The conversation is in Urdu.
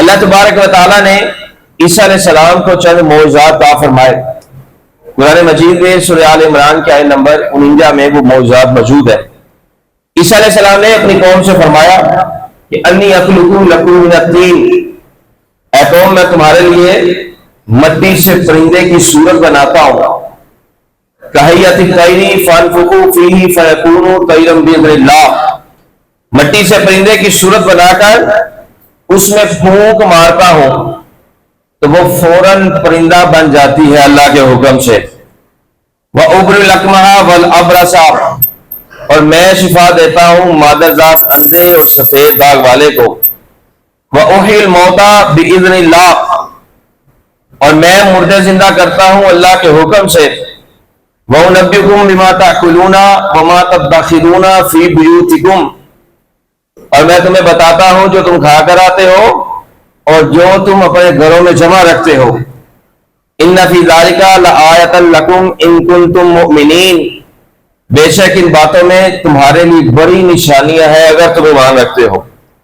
اللہ تبارک و تعالیٰ نے عیسیٰ علیہ السلام کو چند معجزات عطا فرمائے۔ قرآن مجید میں سورہ آل عمران کے آیت نمبر 49 میں وہ معجزات موجود ہے۔ عیسیٰ علیہ السلام نے اپنی قوم سے فرمایا کہ انی اخلق لکم من الطین، اے قوم میں تمہارے لیے مٹی سے پرندے کی صورت بناتا ہوں، کہیت الطیر فانفخ فیہ فیکون طیرا باذن اللہ، مٹی سے پرندے کی صورت بنا کر اس میں پھونک مارتا ہوں تو وہ فوراً پرندہ بن جاتی ہے اللہ کے حکم سے۔ وَأُبْرِئُ الْأَكْمَحَ وَالْأَبْرَصَ، اور میں شفا دیتا ہوں مادر ذات اندھے اور سفید داغ والے کو۔ وَأُحْيِي الْمَوْتَى بِإِذْنِ اللَّهِ، اور میں مردے زندہ کرتا ہوں اللہ کے حکم سے۔ وَأُنَبِّئُكُم بِمَا تَأْكُلُونَ وَمَا تَدَّخِرُونَ فِي بُيُوتِكُمْ، اور میں تمہیں بتاتا ہوں جو تم کھا کر آتے ہو اور جو تم اپنے گھروں میں جمع رکھتے ہو۔ ان فی ذالک لآیۃ لکم ان کنتم مؤمنین، بے شک ان باتوں میں تمہارے لیے بڑی نشانیاں ہیں اگر تم ایمان رکھتے ہو۔